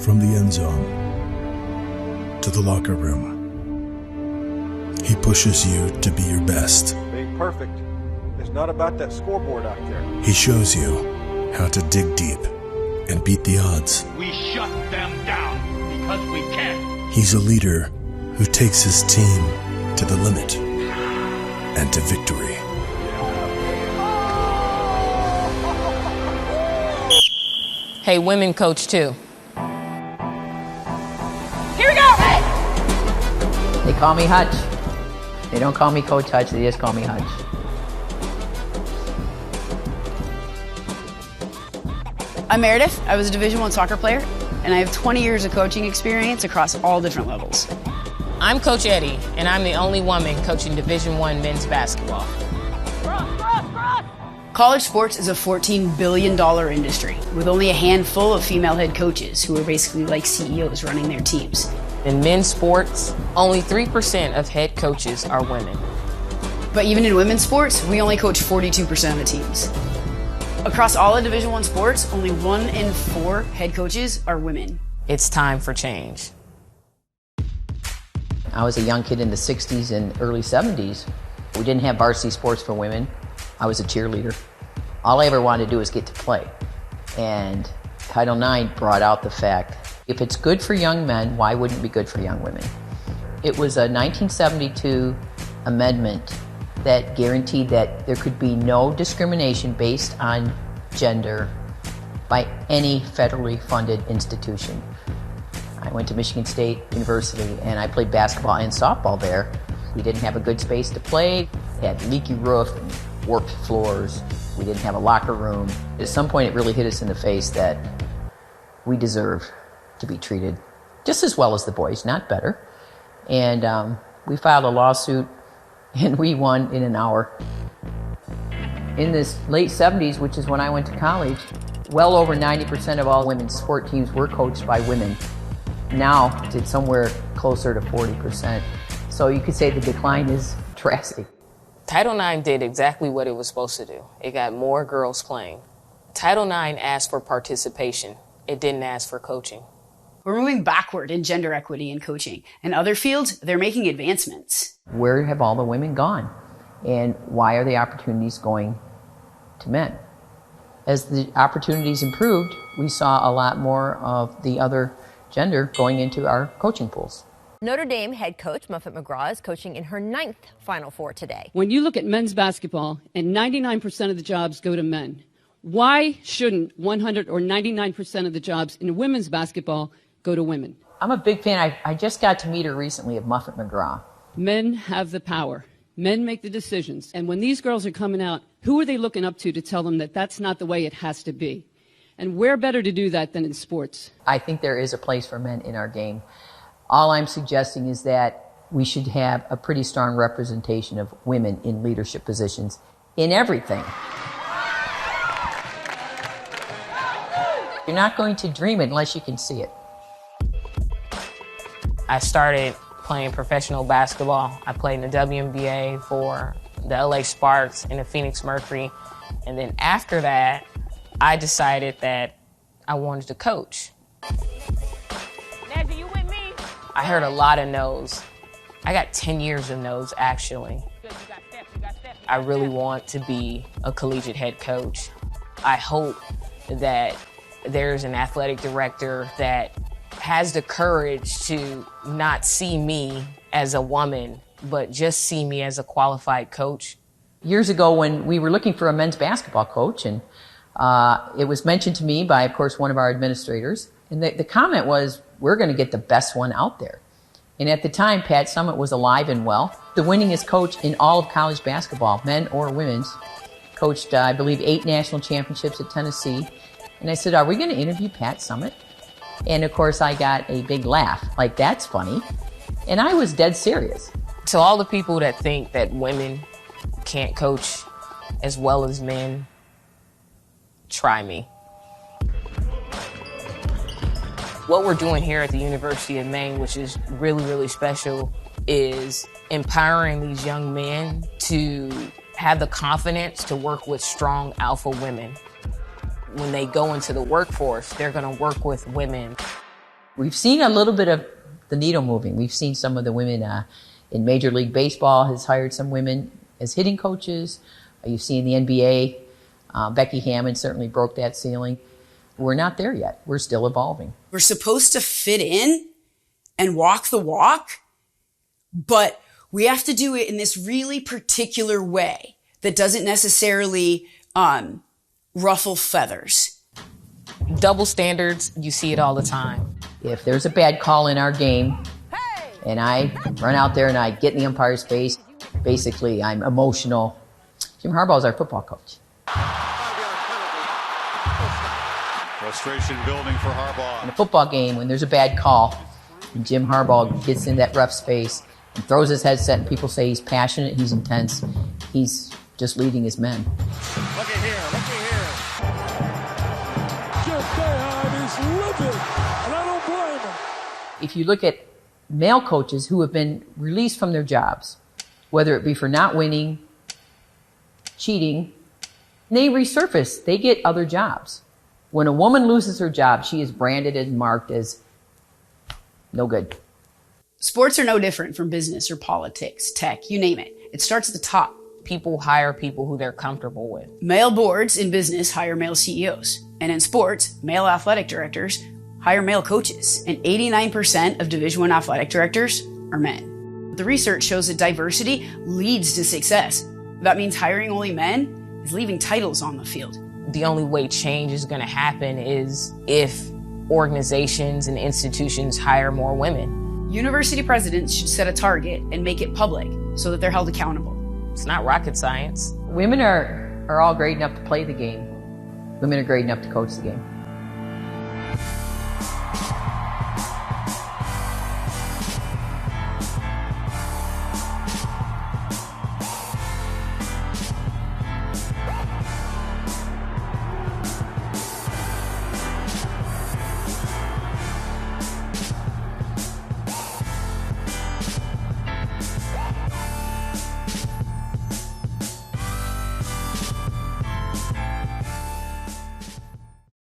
From the end zone to the locker room, he pushes you to be your best. Being perfect is not about that scoreboard out there. He shows you how to dig deep and beat the odds. We shut them down because we can. He's a leader who takes his team to the limit and to victory. Hey, women coach too. Here we go! Hey! They call me Hutch. They don't call me Coach Hutch, they just call me Hutch. I'm Meredith. I was a Division I soccer player, and I have 20 years of coaching experience across all different levels. I'm Coach Eddie, and I'm the only woman coaching Division I men's basketball. College sports is a $14 billion industry with only a handful of female head coaches who are basically like CEOs running their teams. In men's sports, only 3% of head coaches are women. But even in women's sports, we only coach 42% of the teams. Across all of Division I sports, only 1 in 4 head coaches are women. It's time for change. I was a young kid in the 60s and early 70s. We didn't have varsity sports for women. I was a cheerleader. All I ever wanted to do was get to play. And Title IX brought out the fact, if it's good for young men, why wouldn't it be good for young women? It was a 1972 amendment that guaranteed that there could be no discrimination based on gender by any federally funded institution. I went to Michigan State University and I played basketball and softball there. We didn't have a good space to play. We had leaky roof and warped floors. We didn't have a locker room. At some point it really hit us in the face that we deserve to be treated just as well as the boys, not better. And we filed a lawsuit and we won in an hour. In the late 70s, which is when I went to college, well over 90% of all women's sport teams were coached by women. Now it's somewhere closer to 40%. So you could say the decline is drastic. Title IX did exactly what it was supposed to do. It got more girls playing. Title IX asked for participation. It didn't ask for coaching. We're moving backward in gender equity in coaching. In other fields, they're making advancements. Where have all the women gone? And why are the opportunities going to men? As the opportunities improved, we saw a lot more of the other gender going into our coaching pools. Notre Dame head coach Muffet McGraw is coaching in her 9th Final Four today. When you look at men's basketball and 99% of the jobs go to men, why shouldn't 100 or 99% of the jobs in women's basketball go to women? I'm a big fan. I just got to meet her recently of Muffet McGraw. Men have the power. Men make the decisions. And when these girls are coming out, who are they looking up to tell them that that's not the way it has to be? And where better to do that than in sports? I think there is a place for men in our game. All I'm suggesting is that we should have a pretty strong representation of women in leadership positions in everything. You're not going to dream it unless you can see it. I started playing professional basketball. I played in the WNBA for the LA Sparks and the Phoenix Mercury. And then after that, I decided that I wanted to coach. Najee, you with me? I heard a lot of no's. I got 10 years of no's, actually. I really want to be a collegiate head coach. I hope that there's an athletic director that has the courage to not see me as a woman, but just see me as a qualified coach. Years ago when we were looking for a men's basketball coach, and it was mentioned to me by, of course, one of our administrators, and the comment was, we're going to get the best one out there. And at the time, Pat Summitt was alive and well. The winningest coach in all of college basketball, men or women's, coached, I believe, 8 national championships at Tennessee. And I said, are we going to interview Pat Summitt? And of course, I got a big laugh, like, that's funny. And I was dead serious. To all the people that think that women can't coach as well as men, try me. What we're doing here at the University of Maine, which is really, really special, is empowering these young men to have the confidence to work with strong alpha women. When they go into the workforce, they're going to work with women. We've seen a little bit of the needle moving. We've seen some of the women in Major League Baseball has hired some women as hitting coaches. You've seen the NBA. Becky Hammon certainly broke that ceiling. We're not there yet. We're still evolving. We're supposed to fit in and walk the walk, but we have to do it in this really particular way that doesn't necessarily ruffle feathers. Double standards, you see it all the time. If there's a bad call in our game and I run out there and I get in the umpire's face, basically I'm emotional. Jim Harbaugh is our football coach. Frustration building for Harbaugh. In a football game, when there's a bad call, and Jim Harbaugh gets in that ref's face and throws his headset and people say he's passionate, he's intense, he's just leading his men. Look at here, look at here. Jim Boeheim is livid, and I don't blame him. If you look at male coaches who have been released from their jobs, whether it be for not winning, cheating, they resurface, they get other jobs. When a woman loses her job, she is branded and marked as no good. Sports are no different from business or politics, tech, you name it. It starts at the top. People hire people who they're comfortable with. Male boards in business hire male CEOs. And in sports, male athletic directors hire male coaches. And 89% of Division I athletic directors are men. The research shows that diversity leads to success. That means hiring only men is leaving titles on the field. The only way change is going to happen is if organizations and institutions hire more women. University presidents should set a target and make it public so that they're held accountable. It's not rocket science. Women are all great enough to play the game. Women are great enough to coach the game.